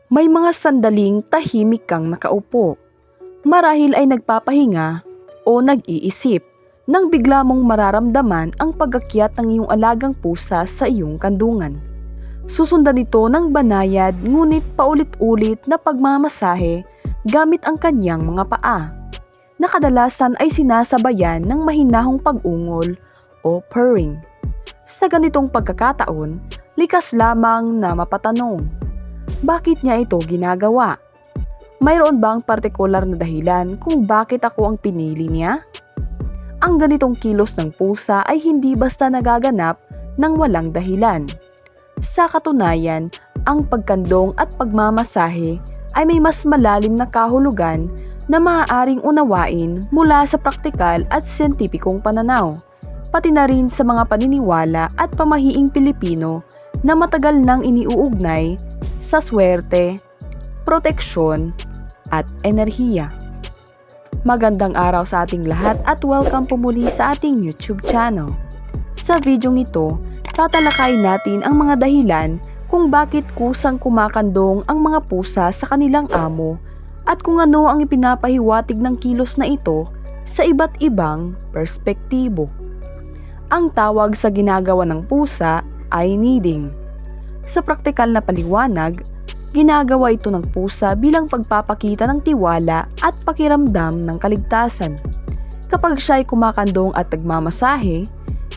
May mga sandaling tahimik kang nakaupo. Marahil ay nagpapahinga o nag-iisip nang bigla mong mararamdaman ang pag-akyat ng iyong alagang pusa sa iyong kandungan. Susundan ito ng banayad ngunit paulit-ulit na pagmamasahe gamit ang kanyang mga paa, na kadalasan ay sinasabayan ng mahinahong pag-ungol o purring. Sa ganitong pagkakataon, likas lamang na mapatanong, bakit niya ito ginagawa? Mayroon bang partikular na dahilan kung bakit ako ang pinili niya? Ang ganitong kilos ng pusa ay hindi basta nagaganap ng walang dahilan. Sa katunayan, ang pagkandong at pagmamasahe ay may mas malalim na kahulugan na maaaring unawain mula sa praktikal at siyentipikong pananaw, pati na rin sa mga paniniwala at pamahiing Pilipino na matagal nang iniuugnay sa swerte, proteksyon, at enerhiya. Magandang araw sa ating lahat at welcome po muli sa ating YouTube channel. Sa videong ito, tatalakayin natin ang mga dahilan kung bakit kusang kumakandong ang mga pusa sa kanilang amo at kung ano ang ipinapahiwatig ng kilos na ito sa iba't ibang perspektibo. Ang tawag sa ginagawa ng pusa ay kneading. Sa praktikal na paliwanag, ginagawa ito ng pusa bilang pagpapakita ng tiwala at pakiramdam ng kaligtasan. Kapag siya ay kumakandong at nagmamasahe,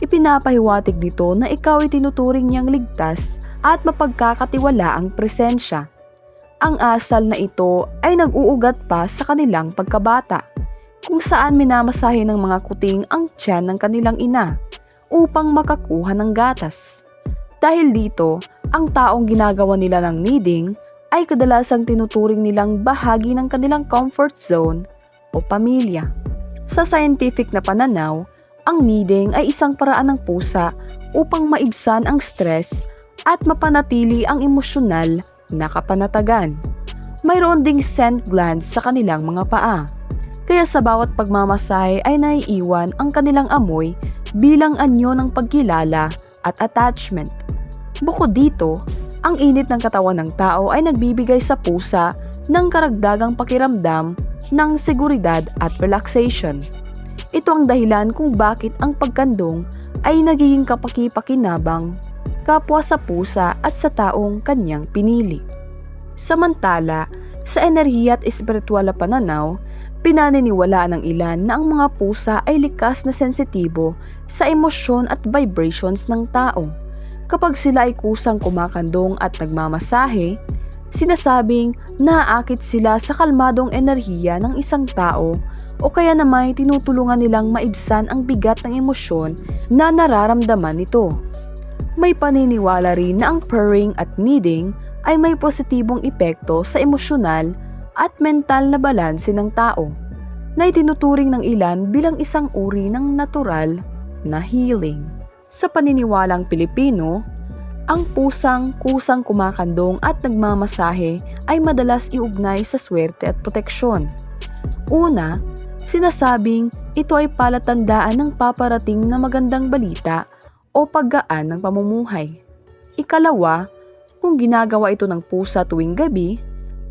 ipinapahiwatig dito na ikaw ay tinuturing niyang ligtas at mapagkakatiwalaang presensya. Ang asal na ito ay nag-uugat pa sa kanilang pagkabata, kung saan minamasahe ng mga kuting ang tiyan ng kanilang ina upang makakuha ng gatas. Dahil dito, ang taong ginagawa nila ng kneading ay kadalasang tinuturing nilang bahagi ng kanilang comfort zone o pamilya. Sa scientific na pananaw, ang kneading ay isang paraan ng pusa upang maibsan ang stress at mapanatili ang emosyonal na kapanatagan. Mayroon ding scent glands sa kanilang mga paa, kaya sa bawat pagmamasahe ay naiiwan ang kanilang amoy bilang anyo ng pagkilala at attachment. Bukod dito, ang init ng katawan ng tao ay nagbibigay sa pusa ng karagdagang pakiramdam ng seguridad at relaxation. Ito ang dahilan kung bakit ang pagkandong ay nagiging kapaki-pakinabang kapwa sa pusa at sa taong kanyang pinili. Samantala, sa enerhiya at espiritual na pananaw, pinaniniwalaan ng ilan na ang mga pusa ay likas na sensitibo sa emosyon at vibrations ng tao. Kapag sila ay kusang kumakandong at nagmamasahe, sinasabing naaakit sila sa kalmadong enerhiya ng isang tao o kaya naman tinutulungan nilang maibsan ang bigat ng emosyon na nararamdaman nito. May paniniwala rin na ang purring at kneading ay may positibong epekto sa emosyonal at mental na balanse ng tao, na itinuturing ng ilan bilang isang uri ng natural na healing. Sa paniniwalang Pilipino, ang pusang kusang kumakandong at nagmamasahe ay madalas iugnay sa swerte at proteksyon. Una, sinasabing ito ay palatandaan ng paparating na magandang balita o paggaan ng pamumuhay. Ikalawa, kung ginagawa ito ng pusa tuwing gabi,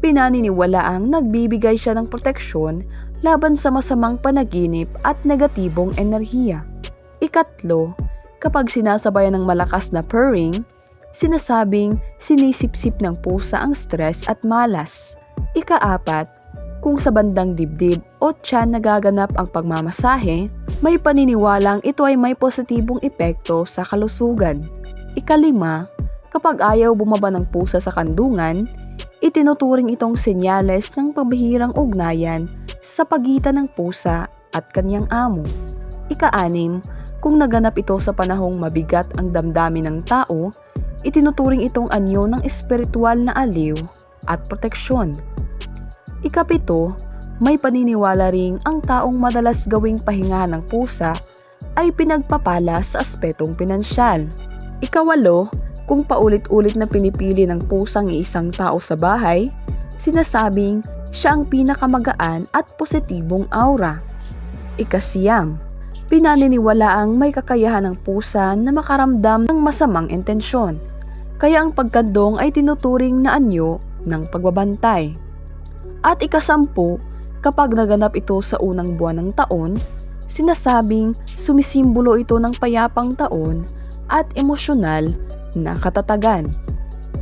pinaniniwalaang nagbibigay siya ng proteksyon laban sa masamang panaginip at negatibong enerhiya. Ikatlo, kapag sinasabayan ng malakas na purring, sinasabing sinisipsip ng pusa ang stress at malas. Ikaapat, kung sa bandang dibdib o tiyan nagaganap ang pagmamasahe, may paniniwalang ito ay may positibong epekto sa kalusugan. Ikalima, kapag ayaw bumaba ng pusa sa kandungan, itinuturing itong senyales ng pabihirang ugnayan sa pagitan ng pusa at kanyang amo. Ika-anim, kung naganap ito sa panahong mabigat ang damdamin ng tao, itinuturing itong anyo ng espiritual na aliw at proteksyon. Ikapito, may paniniwala ring ang taong madalas gawing pahingahan ng pusa ay pinagpapala sa aspetong pinansyal. Ikawalo, kung paulit-ulit na pinipili ng pusang iisang tao sa bahay, sinasabing siya ang pinakamagaan at positibong aura. Ikasiyam, pinaniniwalaang may kakayahan ng pusa na makaramdam ng masamang intensyon, kaya ang pagkandong ay tinuturing na anyo ng pagbabantay. At ika-10, kapag naganap ito sa unang buwan ng taon, sinasabing sumisimbolo ito ng payapang taon at emosyonal na katatagan.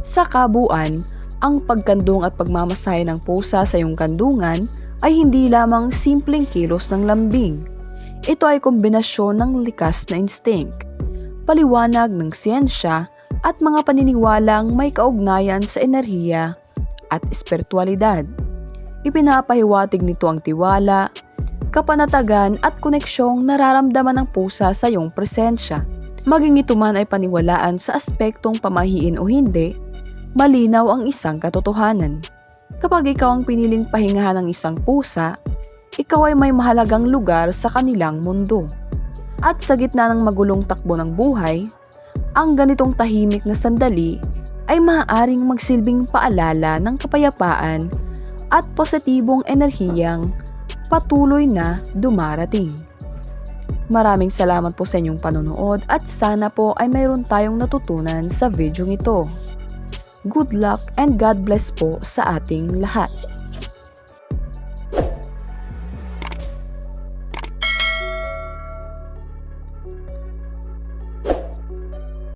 Sa kabuuan, ang pagkandong at pagmamasahe ng pusa sa iyong kandungan ay hindi lamang simpleng kilos ng lambing. Ito ay kombinasyon ng likas na instinct, paliwanag ng siyensya at mga paniniwalang may kaugnayan sa enerhiya at espiritualidad. Ipinapahiwatig nito ang tiwala, kapanatagan at koneksyong nararamdaman ng pusa sa iyong presensya. Maging ito man ay paniwalaan sa aspektong pamahiin o hindi, malinaw ang isang katotohanan. Kapag ikaw ang piniling pahingahan ng isang pusa, ikaw ay may mahalagang lugar sa kanilang mundo. At sa gitna ng magulong takbo ng buhay, ang ganitong tahimik na sandali ay maaaring magsilbing paalala ng kapayapaan at positibong enerhiyang patuloy na dumarating. Maraming salamat po sa inyong panonood at sana po ay mayroon tayong natutunan sa video ito. Good luck and God bless po sa ating lahat.